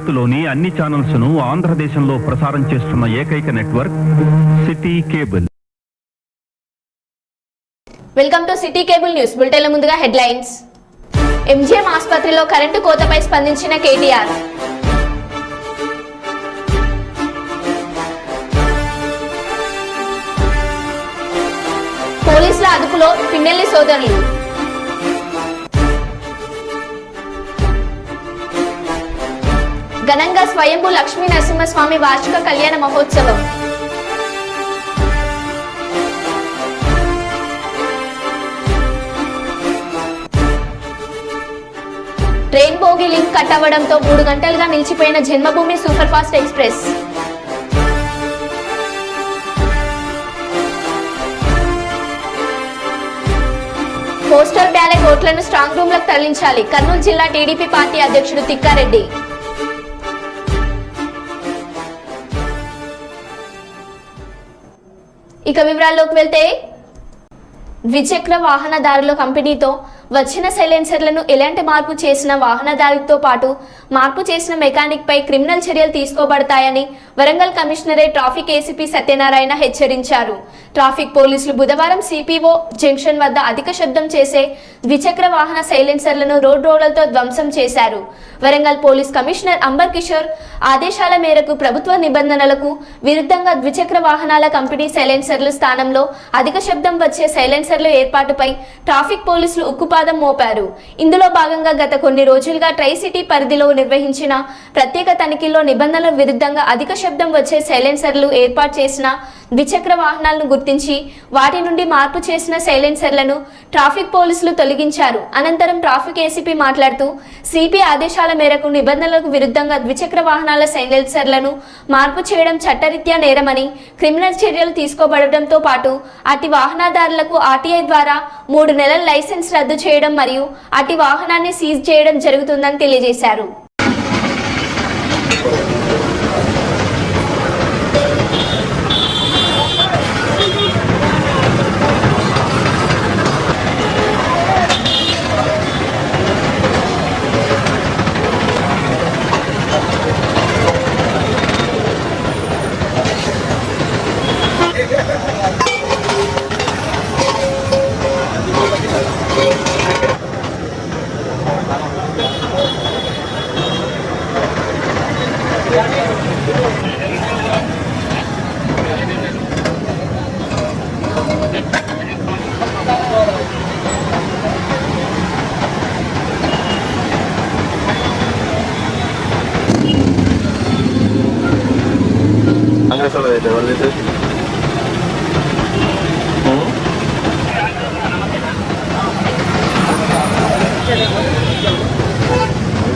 భారత్లోని అన్ని ఛానల్స్ ను ఆంధ్రదేశంలో ప్రసారం చేస్తున్న ఏకైక network city cable. Welcome to city cable news bulletin. ముందుగా హెడ్లైన్స్. ఎంజీఎం ఆసుపత్రిలో కరెంటు కోతపై స్పందించిన కేటీఆర్. పోలీసుల అదుపులో పిన్నెల్లి సోదరులు. ఘనంగా స్వయంభూ లక్ష్మీ నరసింహస్వామి వార్షిక కళ్యాణ మహోత్సవం. ట్రైన్ బోగి లింక్ కట్ అవ్వడంతో 3 గంటలుగా నిలిచిపోయిన Janmabhoomi super fast express. Postal ballot ఓట్లను స్ట్రాంగ్ రూమ్లకు తరలించాలి. కర్నూలు జిల్లా టీడీపీ పార్టీ అధ్యక్షుడు తిక్కారెడ్డి. ఇక వివరాల్లోకి వెళ్తే, ద్విచక్ర వాహనదారుల కంపెనీతో వచ్చిన సైలెన్సర్లను ఎలాంటి మార్పు చేసిన వాహనదారులతో పాటు మార్పు చేసిన మెకానిక్ పై క్రిమినల్ చర్యలు తీసుకోబడతాయని Warangal commissionerate traffic ACP Satyanarayana హెచ్చరించారు. ట్రాఫిక్ పోలీసులు బుధవారం సిపిఓ జంక్షన్ వద్ద అధిక శబ్దం చేసే ద్విచక్ర వాహన సైలెన్సర్లను రోడ్ రోలర్తో ధ్వంసం చేశారు. వరంగల్ పోలీస్ కమిషనర్ అంబర్ కిషోర్ ఆదేశాల మేరకు ప్రభుత్వ నిబంధనలకు విరుద్ధంగా ద్విచక్ర వాహనాల కంపెనీ సైలెన్సర్ల స్థానంలో అధిక శబ్దం వచ్చే సైలెన్సర్ల ఏర్పాటుపై ట్రాఫిక్ పోలీసులు ఉక్కుపాదం మోపారు. ఇందులో భాగంగా గత కొన్ని రోజులుగా ట్రై సిటీ పరిధిలో నిర్వహించిన ప్రత్యేక తనిఖీల్లో నిబంధనల విరుద్ధంగా అధిక శబ్దం వచ్చే సైలెన్సర్లు ఏర్పాటు చేసిన ద్విచక్ర వాహనాలను గుర్తించి వాటి నుండి మార్పు చేసిన సైలెన్సర్లను ట్రాఫిక్ పోలీసులు తొలగించారు. అనంతరం ట్రాఫిక్ ఏసీపీ మాట్లాడుతూ, సిపి ఆదేశాల మేరకు నిబంధనలకు విరుద్ధంగా ద్విచక్ర వాహనాల సైలెన్సర్లను మార్పు చేయడం చట్టరీత్యా నేరమని, క్రిమినల్ చర్యలు తీసుకోబడడంతో పాటు అటు వాహనదారులకు ఆర్టీఐ ద్వారా 3 నెలల లైసెన్స్ రద్దు చేయడం మరియు అటు వాహనాన్ని సీజ్ చేయడం జరుగుతుందని తెలియజేశారు.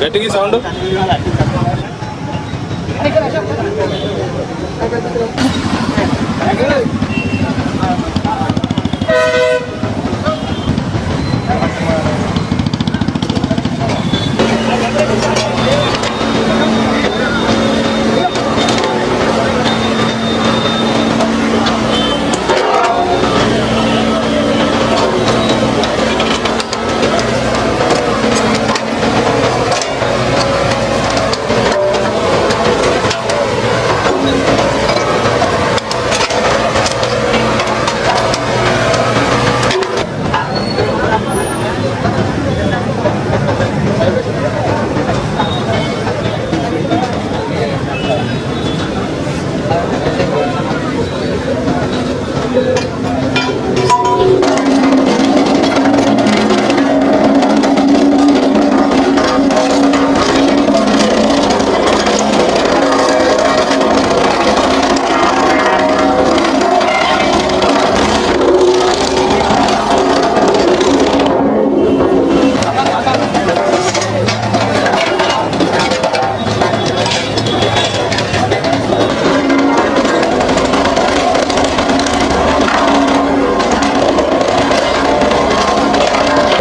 గట్టిగా సౌండ్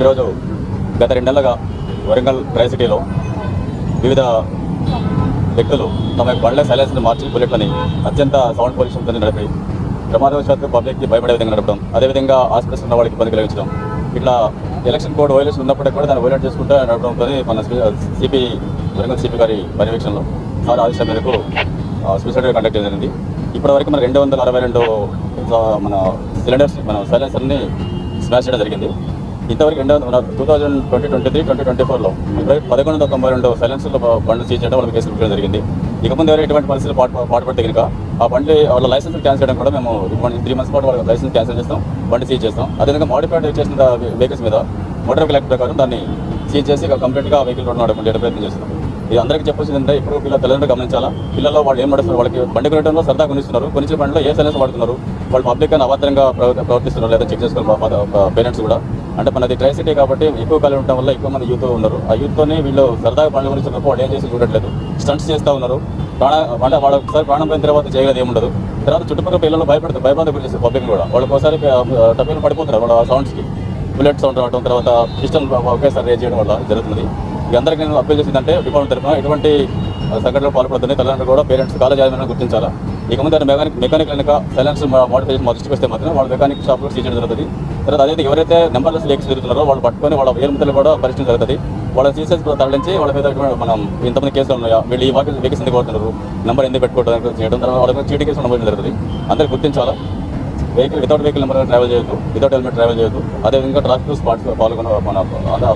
ఈరోజు గత 2 నెలలుగా వరంగల్ ట్రై సిటీలో వివిధ వ్యక్తులు తమ బండ్ల సైలెన్స్ని మార్చి బుల్లెట్లని అత్యంత సౌండ్ పొల్యూషన్తో నడిపి ప్రమాదవశాత్తు పబ్లిక్కి భయపడే విధంగా నడపడం, అదేవిధంగా ఆసుపత్రి ఉన్న వాళ్ళకి ఇబ్బంది కలిగించడం, ఇట్లా ఎలక్షన్ కోడ్ వైలేషన్ ఉన్నప్పటికీ కూడా దాన్ని వైలేట్ చేసుకుంటూ నడపడంతో మన సిపి వరంగల్ సిపి గారి పర్యవేక్షణలో సార్ ఆదేశాల మేరకు స్పెషల్ డ్రైవ్ కండక్ట్ జరిగింది. ఇప్పటివరకు మన 262 మన సిలిండర్స్ మన సైలెన్సర్ని స్మాష్ చేయడం జరిగింది. ఇంతవరకు 2023-2024లో 1192 సైలెన్సర్లు బండ్లు సీజ్ చేయడం వాళ్ళకి కేసులు పెట్టడం జరిగింది. ఇక ముందు ఎవరు ఎటువంటి పరిస్థితులు పాటుపడితే కనుక ఆ బండి వాళ్ళ లైసెన్స్ క్యాన్సిల్ చేయడం కూడా మేము 3 మంత్స్ పాటు వాళ్ళ లైసెన్స్ క్యాన్సిల్ చేస్తాం, బండి సీజ్ చేస్తాం. అదేవిధంగా మోడిఫైడ్ చేసిన వెహికల్స్ మీద మోటార్ వెహికల్ యాక్ట్ ప్రకారం దాన్ని సీజ్ చేసి కంప్లీట్గా ఆ వెహికల్ రోడ్ నడపడం ప్రయత్నం చేస్తున్నాం. ఇది అందరికీ చెప్పాల్సింది అంటే ఇప్పుడు తల్లిదండ్రులు గమనించాలా, పిల్లల్లో వాళ్ళు ఏం నడుస్తున్నారు, వాళ్ళకి బండి కొనడంలో సరదా కొనిస్తున్నారు, కొనిచ్చిన బండిలో ఏ సైలెన్స్ వాడుతున్నారు, వాళ్ళు పబ్లిక్ అని అభద్రంగా ప్రవర్తిస్తున్నారు లేదా చెక్ చేసుకోవాలి పేరెంట్స్ కూడా. అంటే మనది ట్రై సిటీ కాబట్టి ఎక్కువ కాలం ఉండటం వల్ల ఎక్కువ మంది యూత్ ఉన్నారు. ఆ యూత్తోని వీళ్ళు సరదాగా బండ్లు కొనిస్తున్నప్పుడు వాళ్ళు ఏం చేసి చూడట్లేదు, స్టంట్స్ చేస్తూ ఉన్నారు. అంటే వాళ్ళు ఒకసారి ప్రాణం పోయిన తర్వాత చేయగలదు ఏముండదు. తర్వాత చుట్టుపక్కల పిల్లలు భయపడతారు గురి చేస్తారు పబ్లిక్ కూడా. వాళ్ళకి ఒకసారి టపిలు పడిపోతున్నారు వాళ్ళ సౌండ్స్కి, బుల్లెట్ సౌండ్ రావడం, తర్వాత పిస్టల్ ఒకేసారి రేజ్ చేయడం వల్ల జరుగుతుంది. ఇక అందరికీ నేను అప్పీల్ చేసిందంటే డిపార్ట్మెంట్ తరఫున ఎటువంటి సంఘటనలు పాల్పడుతుంది తల్లిదండ్రులు కూడా పేరెంట్స్ కాలేజ్ యాజమాన్యం గుర్తించాలా. ఇక ముందు మెకానిక్ కనుక సైలెన్స్ మోడిఫికేషన్ మా దృష్టికి వస్తే మాత్రం వాళ్ళ మెకానిక్ షాప్ కూడా సీజ్ చేయడం జరుగుతుంది. తర్వాత అదైతే ఎవరైతే నెంబర్లెస్ వెహికల్స్ తిరుగుతున్నారో వాళ్ళు పట్టుకొని వాళ్ళ వేలుముద్దలు కూడా పరిశీలన జరుగుతుంది. వాళ్ళని తీసేసి తరలించి వాళ్ళ మీద మనం ఇంతమంది కేసులు ఉన్నాయా, వీళ్ళు ఈ వెహికల్స్ ఎందుకు కొడుతున్నారు, నెంబర్ ఎందుకు పెట్టుకోవడం చేయడం, తర్వాత వాళ్ళ మీద చీటీ కేసులు నమోదు జరుగుతుంది. అందరికీ గుర్తించాలా. వితౌట్ వెహికల్ నెంబర్ ట్రావెల్ చేయొద్దు, వితౌట్ హెల్మెట్ ట్రావెల్ చేయొద్దు. అదేవిధంగా ట్రాఫిక్ రూల్స్ పాల్గొన మన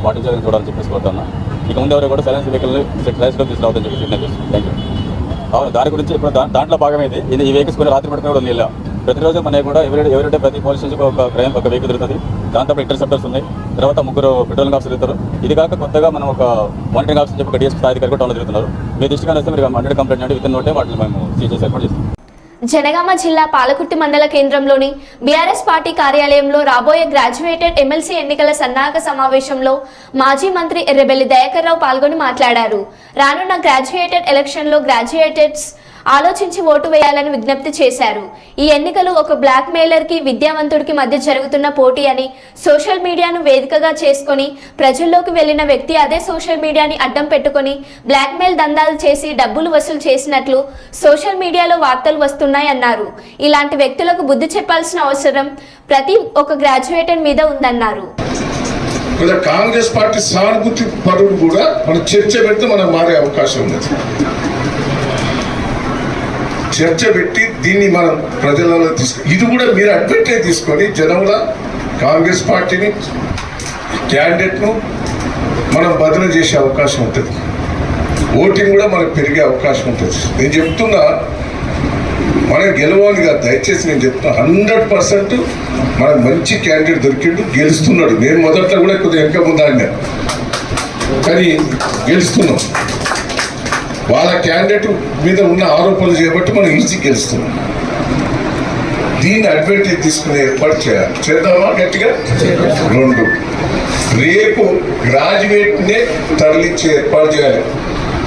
పాటించాలని చూడాలని చెప్పేసి కోరుతున్నా. ఇక ముందు ఎవరు కూడా సైలెన్స్ వెహికల్ని రైస్లో తీసుకురావద్దని చెప్పి సిగ్నల్ చేస్తాను. Thank you. అవును, దాని గురించి ఇప్పుడు దాంట్లో భాగమైంది ఈ వెహికల్స్ కొన్ని రాత్రి పట్టుకుని కూడా ఉంది. ప్రతిరోజు మనకి కూడా ఎవరైతే ప్రతి పోలీస్ స్టేషన్కి ఒక వెహికల్ దొరుకుతుంది. దాంతో ఇంటర్సెప్టర్స్ ఉన్నాయి, తర్వాత 3 పెట్రోలింగ్ ఆఫీసర్ తిరుగుతారు. ఇది కాక కొత్తగా మనం ఒక మానిటరింగ్ ఆఫీసర్ చెప్పి ఒక డిఎస్పీ స్థాయి కూడా టౌన్లో తిరుగుతున్నారు. మీ దృష్టిగా వస్తే మీరు 100 కంప్లైంట్ అంటే విత్ నోటే వాటిని మేము సీజ్ చేసి ఏర్పాటు చేస్తాం. జనగామ జిల్లా పాలకుర్తి మండల కేంద్రంలోని బీఆర్ఎస్ పార్టీ కార్యాలయంలో రాబోయే గ్రాడ్యుయేటెడ్ ఎమ్మెల్సీ ఎన్నికల సన్నాహక సమావేశంలో మాజీ మంత్రి ఎర్రబెల్లి దయాకర్ రావు పాల్గొని మాట్లాడారు. రానున్న గ్రాడ్యుయేటెడ్ ఎలక్షన్లో గ్రాడ్యుయేటెడ్స్ ఆలోచించి ఓటు వేయాలని విజ్ఞప్తి చేశారు. ఈ ఎన్నికలు ఒక బ్లాక్ మెయిలర్ కి విద్యావంతుడికి మధ్య జరుగుతున్న పోటీ అని, సోషల్ మీడియాను వేదికగా చేసుకొని ప్రజల్లోకి వెళ్లిన వ్యక్తి అదే సోషల్ మీడియాని అడ్డం పెట్టుకొని బ్లాక్ మెయిల్ దందాలు చేసి డబ్బులు వసూలు చేసినట్లు సోషల్ మీడియాలో వార్తలు వస్తున్నాయన్నారు. ఇలాంటి వ్యక్తులకు బుద్ధి చెప్పాల్సిన అవసరం ప్రతి ఒక్క గ్రాడ్యుయేటర్ మీద ఉందన్నారు. కాంగ్రెస్ పార్టీ సానుభూతి పరుడు కూడా మనం చర్చ పెడితే మనం మారే అవకాశం ఉంది. చర్చ పెట్టి దీన్ని మనం ప్రజలలో ఇది కూడా మీరు అడ్వెంటేజ్ తీసుకొని జనంలో కాంగ్రెస్ పార్టీని క్యాండిడేట్ను మనం బదిలీ చేసే అవకాశం ఉంటుంది. ఓటింగ్ కూడా మనకు పెరిగే అవకాశం ఉంటుంది. నేను చెప్తున్నా మనం గెలవాలి కాదు, దయచేసి నేను చెప్తున్నా 100% మనకు మంచి క్యాండిడేట్ దొరికిండు, గెలుస్తున్నాడు. నేను మొదట్లో కూడా కొద్దిగా వెనక ముందు ఆడినా, కానీ గెలుస్తున్నాం. వాళ్ళ క్యాండిడేట్ మీద ఉన్న ఆరోపణలు చేయబట్టి మనం ఈజీ గెలుస్తున్నాం. దీన్ని అడ్వాంటేజ్ తీసుకునే ఏర్పాటు చేయాలి. చేద్దామా గట్టిగా? 2, రేపు గ్రాడ్యుయేట్నే తరలించే ఏర్పాటు చేయాలి.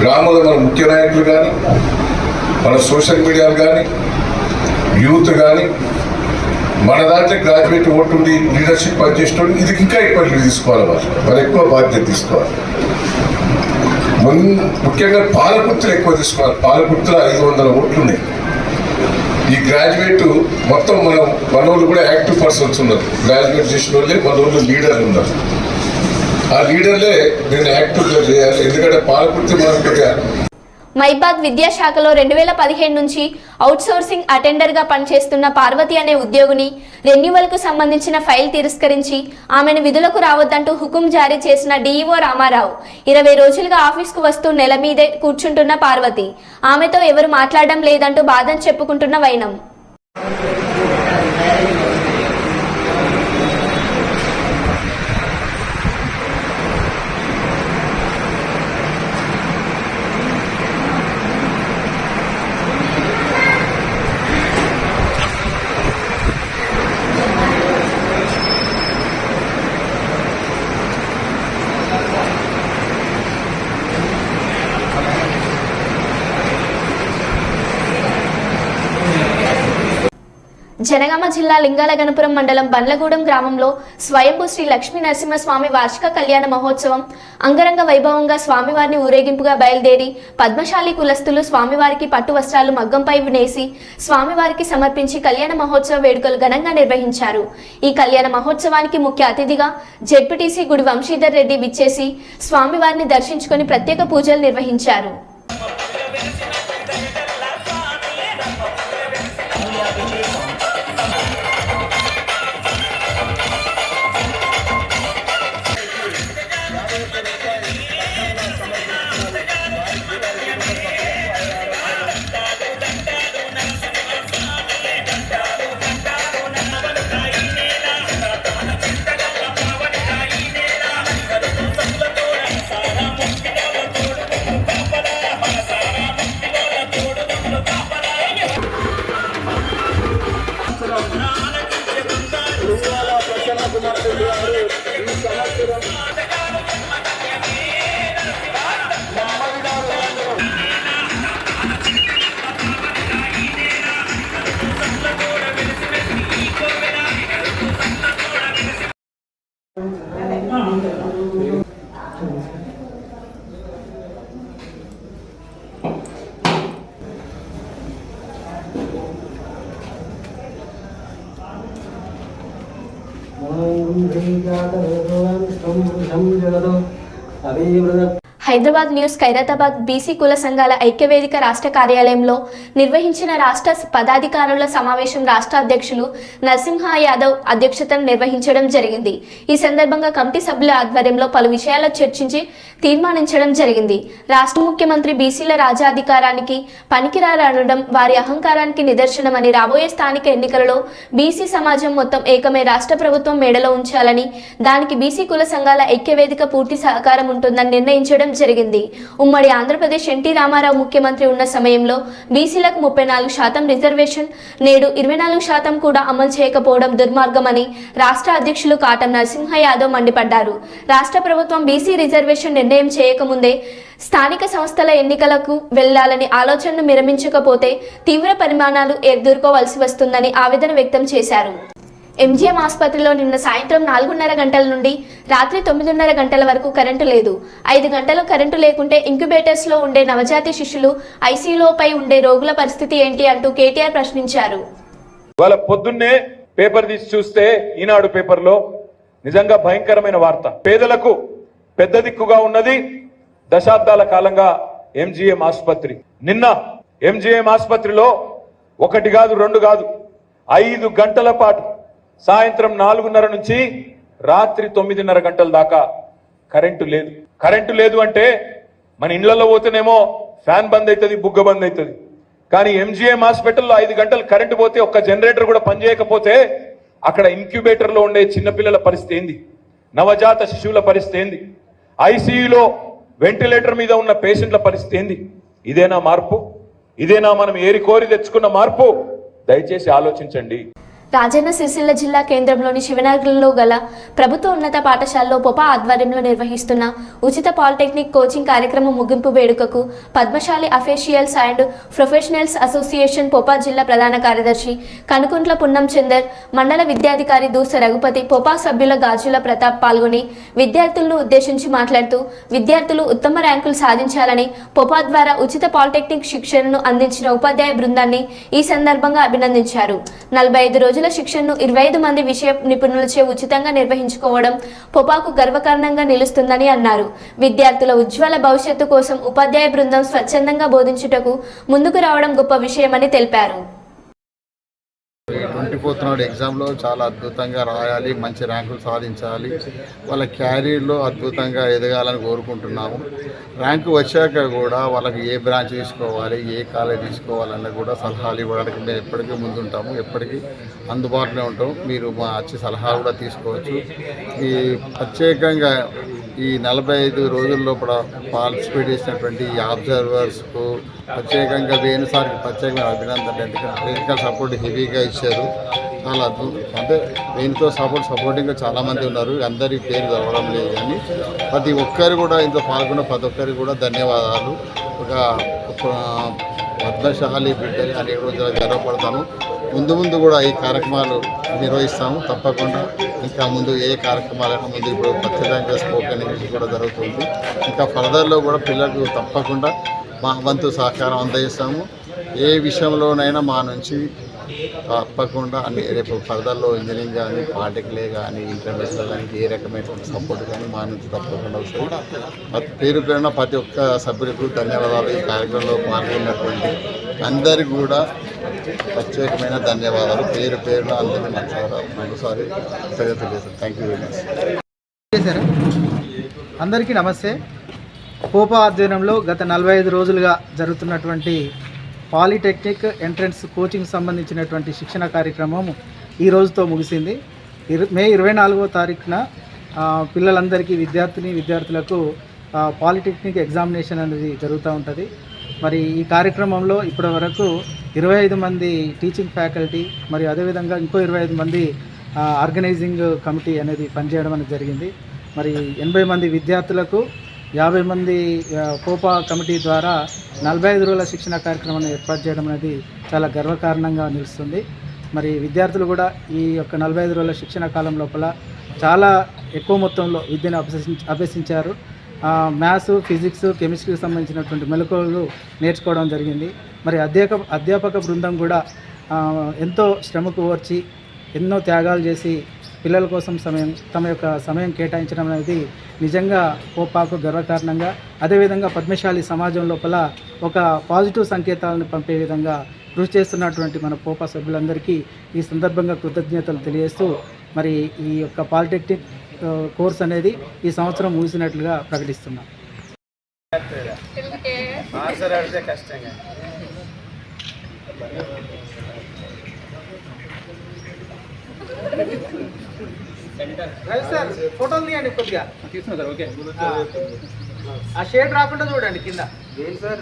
గ్రామంలో మన ముఖ్య నాయకులు కానీ, మన సోషల్ మీడియాలు కానీ, యూత్ కానీ, మన దాంట్లో గ్రాడ్యుయేట్ ఓటు ఉండి లీడర్షిప్ పనిచేసేటోళ్ళు ఇది ఇంకా ఎక్కువ లీడ్ తీసుకోవాలి. వాళ్ళు ఎక్కువ బాధ్యత తీసుకోవాలి. ముఖ్యంగా పాలకుర్తులు ఎక్కువ తీసుకోవాలి. పాలకుర్తులు 500 ఓట్లు ఉన్నాయి. ఈ గ్రాడ్యుయేట్ మొత్తం మన వాళ్ళు కూడా యాక్టివ్ పర్సన్స్ ఉన్నారు. గ్రాడ్యుయేట్ చేసిన వాళ్ళే మన వాళ్ళు లీడర్లు ఉన్నారు. ఆ లీడర్లే నేను యాక్టివ్గా చేయాలి. ఎందుకంటే పాలకుర్తి మనం మైబాద్ విద్యాశాఖలో 2015 నుంచి అవుట్ సోర్సింగ్ అటెండర్ గా పనిచేస్తున్న పార్వతి అనే ఉద్యోగిని రెన్యువల్ కు సంబంధించిన ఫైల్ తిరస్కరించి ఆమెను విధులకు రావద్దంటూ హుకుం జారీ చేసిన డీఈఓ రామారావు 20 రోజులుగా ఆఫీస్కు వస్తూ నెల మీదే కూర్చుంటున్న పార్వతి, ఆమెతో ఎవరు మాట్లాడడం లేదంటూ బాధను చెప్పుకుంటున్న వైనం. జనగామ జిల్లా లింగాలగనపురం మండలం బండ్లగూడెం గ్రామంలో స్వయంభూ శ్రీ లక్ష్మీ నరసింహస్వామి వార్షిక కళ్యాణ మహోత్సవం అంగరంగ వైభవంగా స్వామివారిని ఊరేగింపుగా బయలుదేరి పద్మశాలి కులస్తులు స్వామివారికి పట్టు వస్త్రాలు మగ్గంపై నేసి స్వామివారికి సమర్పించి కళ్యాణ మహోత్సవ వేడుకలు ఘనంగా నిర్వహించారు. ఈ కళ్యాణ మహోత్సవానికి ముఖ్య అతిథిగా జెడ్పీటీసీ గుడి వంశీధర్ రెడ్డి విచ్చేసి స్వామివారిని దర్శించుకొని ప్రత్యేక పూజలు నిర్వహించారు. హైదరాబాద్ న్యూస్ ఖైరతాబాద్ బీసీ కుల సంఘాల ఐక్యవేదిక రాష్ట్ర కార్యాలయంలో నిర్వహించిన రాష్ట్ర పదాధికారుల సమావేశం రాష్ట్ర అధ్యక్షులు నరసింహ యాదవ్ అధ్యక్షతన నిర్వహించడం జరిగింది. ఈ సందర్భంగా కమిటీ సభ్యుల ఆధ్వర్యంలో పలు విషయాలు చర్చించి తీర్మానించడం జరిగింది. రాష్ట్ర ముఖ్యమంత్రి బీసీల రాజ్యాధికారానికి పనికిరారనడం వారి అహంకారానికి నిదర్శనమని, రాబోయే స్థానిక ఎన్నికలలో బీసీ సమాజం మొత్తం ఏకమే రాష్ట్ర ప్రభుత్వం మేడలో ఉంచాలని, దానికి బీసీ కుల సంఘాల ఐక్యవేదిక పూర్తి సహకారం ఉంటుందని నిర్ణయించడం జరిగింది. ఉమ్మడి ఆంధ్రప్రదేశ్ ఎన్టీ రామారావు ముఖ్యమంత్రి ఉన్న సమయంలో బీసీలకు 34% రిజర్వేషన్, నేడు 24% కూడా అమలు చేయకపోవడం దుర్మార్గమని రాష్ట్ర అధ్యక్షులు కాటం నరసింహ యాదవ్ మండిపడ్డారు. రాష్ట్ర ప్రభుత్వం బీసీ రిజర్వేషన్ నిర్ణయం చేయకముందే స్థానిక సంస్థల ఎన్నికలకు వెళ్లాలని ఆలోచనను విరమించకపోతే తీవ్ర పరిమాణాలు ఎదుర్కోవాల్సి వస్తుందని ఆవేదన వ్యక్తం చేశారు. ఎంజీఎం ఆసుపత్రిలో నిన్న సాయంత్రం 4:30 గంటల నుండి రాత్రి 9:30 గంటల వరకు కరెంటు లేదు. 5 గంటలు కరెంటు లేకుంటే ఇంక్యుబేటర్స్ లో ఉండే నవజాత శిశులు, ఐసీయూలోపై ఉండే రోగుల పరిస్థితి ఏంటి అంటూ కేటీఆర్ ప్రశ్నించారు. వాళ్ళ పొద్దున్నే పేపర్ తీసి చూస్తే ఈనాడు పేపర్లో నిజంగా భయంకరమైన వార్త. పేదలకు పెద్ద దిక్కుగా ఉన్నది దశాబ్దాల కాలంగా ఎంజీఎం ఆసుపత్రి. నిన్న ఎంజీఎం ఆసుపత్రిలో 1 కాదు 2 కాదు 5 గంటల పాటు సాయంత్రం 4:30 నుంచి రాత్రి 9:30 గంటల దాకా కరెంటు లేదు. కరెంటు లేదు అంటే మన ఇళ్లలో పోతేనేమో ఫ్యాన్ బంద్ అవుతుంది, బుగ్గ బంద్ అవుతుంది. కానీ ఎంజీఎం హాస్పిటల్లో 5 గంటలు కరెంటు పోతే ఒక్క జనరేటర్ కూడా పనిచేయకపోతే అక్కడ ఇంక్యుబేటర్ లో ఉండే చిన్నపిల్లల పరిస్థితి ఏంది, నవజాత శిశువుల పరిస్థితి ఏంది, ఐసీయూలో వెంటిలేటర్ మీద ఉన్న పేషెంట్ల పరిస్థితి ఏంది? ఇదేనా మార్పు? ఇదేనా మనం ఏరి కోరి తెచ్చుకున్న మార్పు? దయచేసి ఆలోచించండి. రాజన్న సిరిసిల్ల జిల్లా కేంద్రంలోని శివనగర్లో గల ప్రభుత్వ ఉన్నత పాఠశాలలో పొపా ఆధ్వర్యంలో నిర్వహిస్తున్న ఉచిత పాలిటెక్నిక్ కోచింగ్ కార్యక్రమం ముగింపు వేడుకకు Padmashali officials and professionals association POPA జిల్లా ప్రధాన కార్యదర్శి కనుకుంట్ల పున్నం చందర్, మండల విద్యాధికారి దూస రఘుపతి, పొపా సభ్యుల గాజుల ప్రతాప్ పాల్గొని విద్యార్థులను ఉద్దేశించి మాట్లాడుతూ విద్యార్థులు ఉత్తమ ర్యాంకులు సాధించాలని పొపా ద్వారా ఉచిత పాలిటెక్నిక్ శిక్షణను అందించిన ఉపాధ్యాయ బృందాన్ని ఈ సందర్భంగా అభినందించారు. 45 రోజుల శిక్షణను 25 మంది విషయ నిపుణులచే ఉచితంగా నిర్వహించుకోవడం పొపాకు గర్వకారణంగా నిలుస్తుందని అన్నారు. విద్యార్థుల ఉజ్వల భవిష్యత్తు కోసం ఉపాధ్యాయ బృందం స్వచ్ఛందంగా బోధించుటకు ముందుకు రావడం గొప్ప విషయమని తెలిపారు. 24th నాడు ఎగ్జామ్లో చాలా అద్భుతంగా రాయాలి, మంచి ర్యాంకులు సాధించాలి, వాళ్ళ క్యారీర్లో అద్భుతంగా ఎదగాలని కోరుకుంటున్నాము. ర్యాంకు వచ్చాక కూడా వాళ్ళకి ఏ బ్రాంచ్ తీసుకోవాలి, ఏ కాలేజ్ తీసుకోవాలన్న కూడా సలహాలు ఇవ్వడానికి మేము ఎప్పటికీ ముందుంటాము, ఎప్పటికీ అందుబాటులో ఉంటాం. మీరు మా వచ్చి సలహాలు కూడా తీసుకోవచ్చు. ఈ ప్రత్యేకంగా ఈ 45 రోజుల్లో కూడా పార్టిసిపేట్ చేసినటువంటి ఈ అబ్జర్వర్స్కు ప్రత్యేకంగా వేణుసార్కి ప్రత్యేకమైన అభినందనలు. ఎందుకంటే టెక్నికల్ సపోర్ట్ హెవీగా ఇచ్చారు. చాలా అంటే దీంతో సపోర్టింగ్గా చాలామంది ఉన్నారు. అందరి పేరు చదవడం లేదు కానీ ప్రతి ఒక్కరు కూడా ఇందులో పాల్గొన్న ప్రతి ఒక్కరికి కూడా ధన్యవాదాలు. ఒక పద్మశాలి బిడ్డలు అనేక రోజులు గర్వపడతాను. ముందు ముందు కూడా ఈ కార్యక్రమాలు నిర్వహిస్తాము. తప్పకుండా ఇంకా ముందు ఏ కార్యక్రమాలైనా ముందు ఇప్పుడు ఖచ్చితంగా స్పోకెన్ ఇంగ్లీష్ కూడా జరుగుతుంది. ఇంకా ఫర్దర్లో కూడా పిల్లలకు తప్పకుండా మా వంతు సహకారం అందజేస్తాము. ఏ విషయంలోనైనా మా నుంచి తప్పకుండా అన్ని రేపు ఫర్దర్లో ఇంజనీరింగ్ కానీ పాలిటెక్నిక్ కానీ ఇంటర్నేషనల్ కానీ ఏ రకమైన సపోర్ట్ కానీ మా నుంచి తప్పకుండా వస్తుంది. పేరు పేరున ప్రతి ఒక్క సభ్యులకు ధన్యవాదాలు. ఈ కార్యక్రమంలో పాల్గొన్నటువంటి అందరికీ కూడా ప్రత్యేకమైన ధన్యవాదాలు. పేరు పేరున అందరినీ మరోసారి తెలియజేస్తాను. Thank you very much. అందరికీ నమస్తే. కోపా ఆధ్వర్యంలో గత 45 రోజులుగా జరుగుతున్నటువంటి పాలిటెక్నిక్ ఎంట్రన్స్ కోచింగ్ సంబంధించినటువంటి శిక్షణ కార్యక్రమం ఈ రోజుతో ముగిసింది. మే 24వ తారీఖున పిల్లలందరికీ విద్యార్థులకు పాలిటెక్నిక్ ఎగ్జామినేషన్ అనేది జరుగుతూ ఉంటుంది. మరి ఈ కార్యక్రమంలో ఇప్పటి వరకు 25 మంది టీచింగ్ ఫ్యాకల్టీ మరియు అదేవిధంగా ఇంకో 25 మంది ఆర్గనైజింగ్ కమిటీ అనేది పనిచేయడం అనేది జరిగింది. మరి 80 మంది విద్యార్థులకు 50 మంది కోపా కమిటీ ద్వారా 45 రోజుల శిక్షణ కార్యక్రమాన్ని ఏర్పాటు చేయడం అనేది చాలా గర్వకారణంగా నిలుస్తుంది. మరి విద్యార్థులు కూడా ఈ యొక్క 45 రోజుల శిక్షణ కాలం లోపల చాలా ఎక్కువ మొత్తంలో విద్యను అభ్యసించారు. మ్యాథ్స్, ఫిజిక్స్, కెమిస్ట్రీకి సంబంధించినటువంటి మెలకువలు నేర్చుకోవడం జరిగింది. మరి అధ్యాపక బృందం కూడా ఎంతో శ్రమకు ఓర్చి ఎన్నో త్యాగాలు చేసి పిల్లల కోసం తమ యొక్క సమయం కేటాయించడం అనేది నిజంగా కోపాకు గర్వకారణంగా, అదేవిధంగా పద్మశాలి సమాజం లోపల ఒక పాజిటివ్ సంకేతాలను పంపే విధంగా కృషి చేస్తున్నటువంటి మన కోపా సభ్యులందరికీ ఈ సందర్భంగా కృతజ్ఞతలు తెలియజేస్తూ మరి ఈ యొక్క పాలిటెక్నిక్ కోర్స్ అనేది ఈ సంవత్సరం ముగిసినట్లుగా ప్రకటిస్తున్నాం. సార్ ఫోటోలు తీయండి కొద్దిగా తీసుకున్నా సార్. ఓకే, ఆ షేడ్ రాకుండా చూడండి కింద. సార్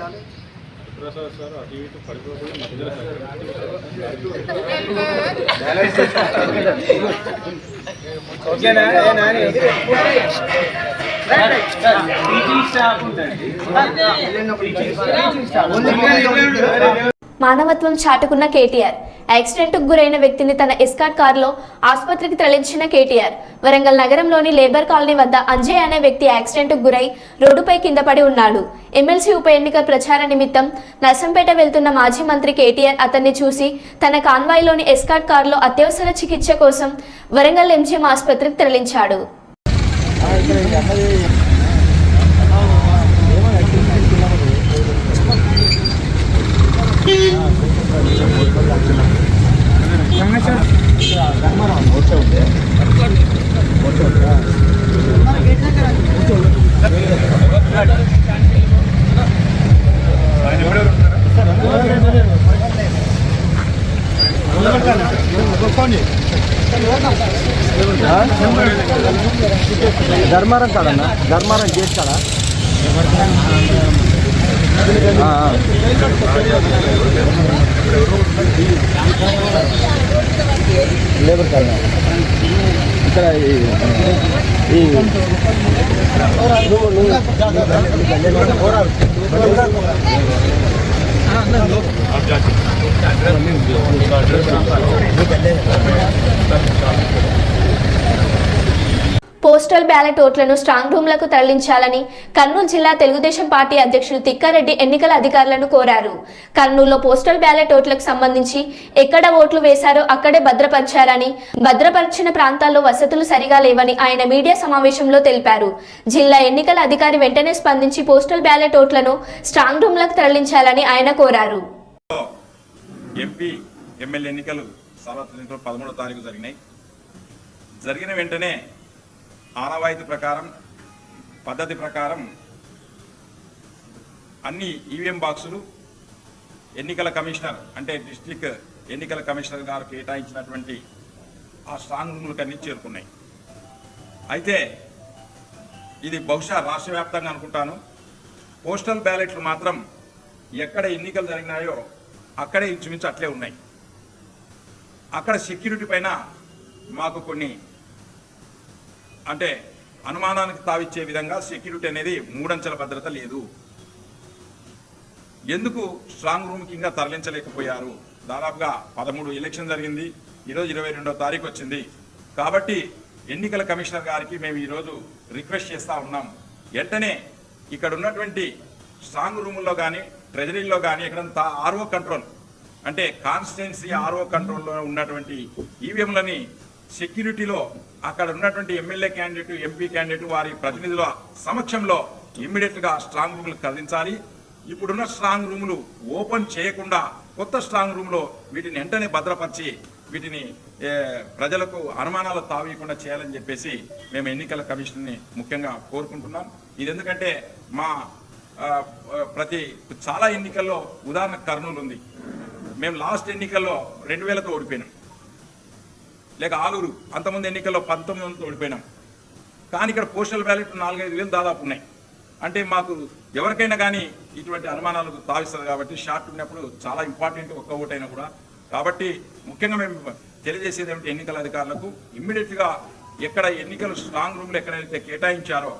మానవత్వం చాటుకున్న కేటీఆర్. యాక్సిడెంట్కు గురైన వ్యక్తిని తన ఎస్కాట్ కారులో ఆసుపత్రికి తరలించిన కేటీఆర్. వరంగల్ నగరంలోని లేబర్ కాలనీ వద్ద అంజయ్ అనే వ్యక్తి యాక్సిడెంట్కు గురై రోడ్డుపై కింద పడి ఉన్నాడు. ఎమ్మెల్సీ ఉప ఎన్నిక ప్రచార నిమిత్తం నర్సంపేట వెళ్తున్న మాజీ మంత్రి కేటీఆర్ అతన్ని చూసి తన కాన్వాయ్లోని ఎస్కాట్ కారులో అత్యవసర చికిత్స కోసం వరంగల్ ఎంజీఎం ఆసుపత్రికి తరలించాడు. ధర్మారం కాడన్నా, ధర్మారం గేట్ కాడ లేబర్ కాడ ఇక్కడ పోస్టల్ బ్యాలెట్ ఓట్లను స్ట్రాంగ్ రూమ్లకు తరలించాలని కర్నూలు జిల్లా తెలుగుదేశం పార్టీ అధ్యక్షుడు తిక్కారెడ్డి ఎన్నికల అధికారులను కోరారు. కర్నూలులో పోస్టల్ బ్యాలెట్ ఓట్లకు సంబంధించి ఎక్కడ ఓట్లు వేశారో అక్కడే భద్రపరిచారని, భద్రపరిచిన ప్రాంతాల్లో వసతులు సరిగా లేవని ఆయన మీడియా సమావేశంలో తెలిపారు. జిల్లా ఎన్నికల అధికారి వెంటనే స్పందించి పోస్టల్ బ్యాలెట్ ఓట్లను స్ట్రాంగ్ రూమ్లకు తరలించాలని ఆయన కోరారు. ఎంపీ ఎమ్మెల్యే ఎన్నికలు సార్వత్రిక 13వ తారీఖు జరిగిన వెంటనే ఆనవాయితీ ప్రకారం, పద్ధతి ప్రకారం అన్ని ఈవీఎం బాక్సులు ఎన్నికల కమిషనర్ అంటే డిస్ట్రిక్ట్ ఎన్నికల కమిషనర్ గారు కేటాయించినటువంటి ఆ స్ట్రాంగ్ రూమ్లకు అన్ని చేరుకున్నాయి. అయితే ఇది బహుశా రాష్ట్ర వ్యాప్తంగా అనుకుంటాను. పోస్టల్ బ్యాలెట్లు మాత్రం ఎక్కడ ఎన్నికలు జరిగినాయో అక్కడే ఇంచుమించు అట్లే ఉన్నాయి. అక్కడ సెక్యూరిటీ పైన మాకు కొన్ని అంటే అనుమానానికి తావిచ్చే విధంగా సెక్యూరిటీ అనేది మూడంచెల భద్రత లేదు. ఎందుకు స్ట్రాంగ్ రూమ్కి ఇంకా తరలించలేకపోయారు దాదాపుగా 13 ఎలక్షన్ జరిగింది. ఈరోజు 22వ తారీఖు వచ్చింది. కాబట్టి ఎన్నికల కమిషనర్ గారికి మేము ఈరోజు రిక్వెస్ట్ చేస్తూ ఉన్నాం, వెంటనే ఇక్కడ ఉన్నటువంటి స్ట్రాంగ్ రూముల్లో కానీ ట్రెజరీలో కానీ ఎక్కడంతా ఆర్ఓ కంట్రోల్ అంటే కాన్స్టిట్యున్సీ ఆర్ఓ కంట్రోల్లో ఉన్నటువంటి ఈవీఎంలని సెక్యూరిటీలో అక్కడ ఉన్నటువంటి ఎమ్మెల్యే క్యాండిడేట్, ఎంపీ క్యాండిడేట్ వారి ప్రతినిధుల సమక్షంలో ఇమ్మీడియట్గా స్ట్రాంగ్ రూములు కదిలించాలి. ఇప్పుడున్న స్ట్రాంగ్ రూములు ఓపెన్ చేయకుండా కొత్త స్ట్రాంగ్ రూమ్లో వీటిని వెంటనే భద్రపరిచి వీటిని ప్రజలకు అనుమానాలు తావీయకుండా చేయాలని చెప్పేసి మేము ఎన్నికల కమిషన్ని ముఖ్యంగా కోరుకుంటున్నాం. ఇది ఎందుకంటే మా చాలా ఎన్నికల్లో ఉదాహరణ కర్నూలు ఉంది. మేము లాస్ట్ ఎన్నికల్లో 2000తో ఓడిపోయినాం, లేక ఆలూరు అంతమంది ఎన్నికల్లో 1900తో ఓడిపోయినాం. కానీ ఇక్కడ పోస్టల్ బ్యాలెట్ 4-5 వేలు దాదాపు ఉన్నాయి. అంటే మాకు ఎవరికైనా కానీ ఇటువంటి అనుమానాలకు తావిస్తుంది కాబట్టి షార్ట్ ఉన్నప్పుడు చాలా ఇంపార్టెంట్ ఒక్క ఓటైనా కూడా. కాబట్టి ముఖ్యంగా మేము తెలియజేసేది ఏమిటి ఎన్నికల అధికారులకు, ఇమ్మీడియట్గా ఎక్కడ ఎన్నికల స్ట్రాంగ్ రూమ్లు ఎక్కడైతే కేటాయించారో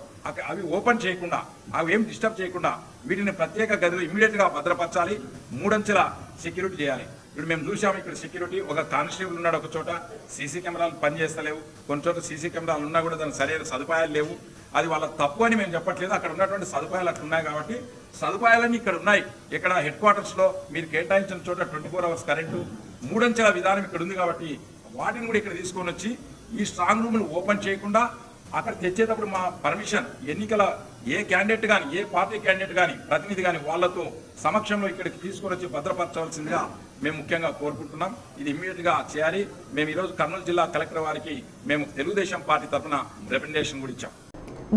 అవి ఓపెన్ చేయకుండా, అవి ఏం డిస్టర్బ్ చేయకుండా వీటిని ప్రత్యేక గదిలో ఇమ్మీడియట్గా భద్రపరచాలి. 3 అంచెల సెక్యూరిటీ చేయాలి. ఇప్పుడు మేము చూసాము, ఇక్కడ సెక్యూరిటీ ఒక కానిస్టేబుల్ ఉన్నాడు, ఒక చోట సీసీ కెమెరాలు పనిచేస్తలేవు, కొన్ని చోట్ల సీసీ కెమెరాలు ఉన్నా కూడా దానికి సరైన సదుపాయాలు లేవు. అది వాళ్ళ తప్పు అని మేము చెప్పట్లేదు, అక్కడ ఉన్నటువంటి సదుపాయాలు అక్కడ ఉన్నాయి కాబట్టి సదుపాయాలన్నీ ఇక్కడ ఉన్నాయి. ఇక్కడ హెడ్ క్వార్టర్స్లో మీరు కేటాయించిన చోట 24 అవర్స్ కరెంటు, 3 అంచెల విధానం ఇక్కడ ఉంది కాబట్టి వాటిని కూడా ఇక్కడ తీసుకొని వచ్చి ఈ స్ట్రాంగ్ రూమ్లు ఓపెన్ చేయకుండా అక్కడ తెచ్చేటప్పుడు మా పర్మిషన్ ఎన్నికల ఏ క్యాండిడేట్ కానీ, ఏ పార్టీ క్యాండిడేట్ కానీ, ప్రతినిధి కానీ వాళ్ళతో సమక్షంలో ఇక్కడికి తీసుకొని వచ్చి భద్రపరచవలసిందిగా మేము ముఖ్యంగా కోరుకుంటున్నాం. ఇది ఇమ్మీడియట్గా చేయాలి. మేము ఈరోజు కర్నూలు జిల్లా కలెక్టర్ వారికి మేము తెలుగుదేశం పార్టీ తరఫున రిప్రజెంటేషన్ కూడా ఇచ్చాం.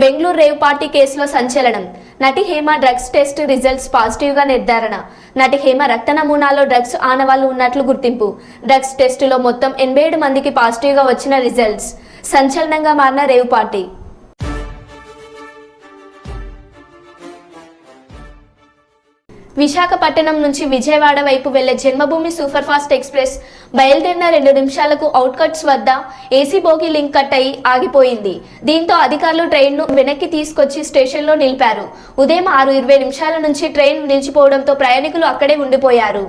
బెంగళూరు రేవ్ పార్టీ కేసులో సంచలనం. నటి Hema drugs test results positive గా నిర్ధారణ. నటి హేమ రక్త నమూనాలో డ్రగ్స్ ఆనవాళ్లు ఉన్నట్లు గుర్తింపు. డ్రగ్స్ టెస్టులో మొత్తం 87 మందికి పాజిటివ్ గా వచ్చిన రిజల్ట్స్. సంచలనంగా మారిన రేవ్ పార్టీ. విశాఖపట్నం నుంచి విజయవాడ వైపు వెళ్లే జన్మభూమి సూపర్ ఫాస్ట్ ఎక్స్ప్రెస్ బయలుదేరిన 2 నిమిషాలకు అవుట్కట్స్ వద్ద ఏసీ బోగి లింక్ కట్ అయి ఆగిపోయింది. దీంతో అధికారులు ట్రైన్ను వెనక్కి తీసుకొచ్చి స్టేషన్లో నిలిపారు. ఉదయం 6:20 నుంచి ట్రైన్ నిలిచిపోవడంతో ప్రయాణికులు అక్కడే ఉండిపోయారు.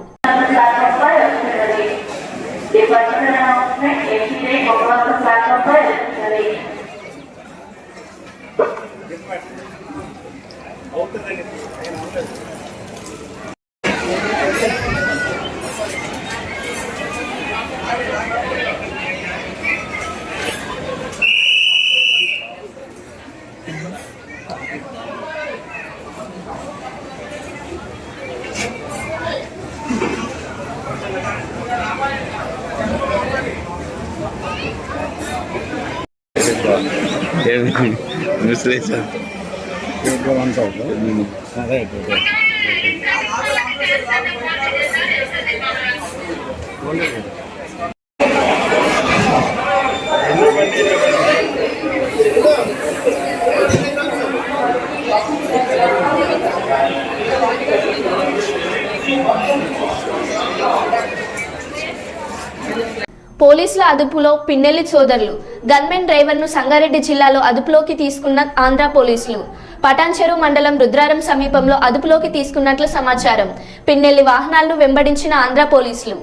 పోలీసుల అదుపులో పిన్నెల్లి సోదరులు. గన్మెన్ డ్రైవర్ను సంగారెడ్డి జిల్లాలో అదుపులోకి తీసుకున్న ఆంధ్ర పోలీసులు. పటాన్చెరు మండలం రుద్రారం సమీపంలో అదుపులోకి తీసుకున్నట్లు సమాచారం. పిన్నెల్లి వాహనాలను వెంబడించిన ఆంధ్ర పోలీసులు.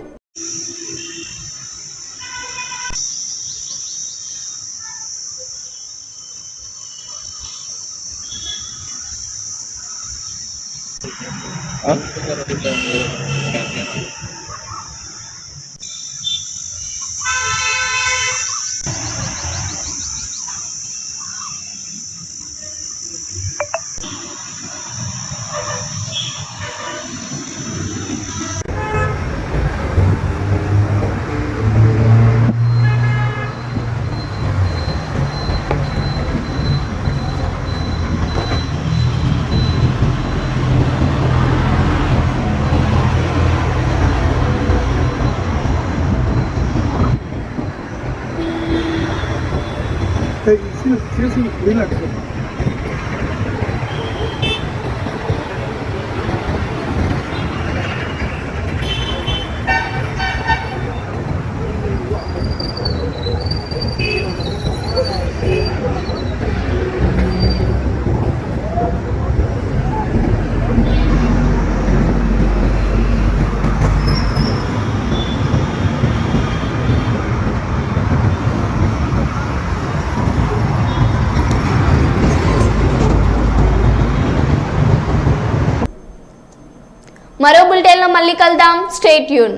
మరో బులెటిన్లో మళ్ళీ కలుద్దాం. Stay tune.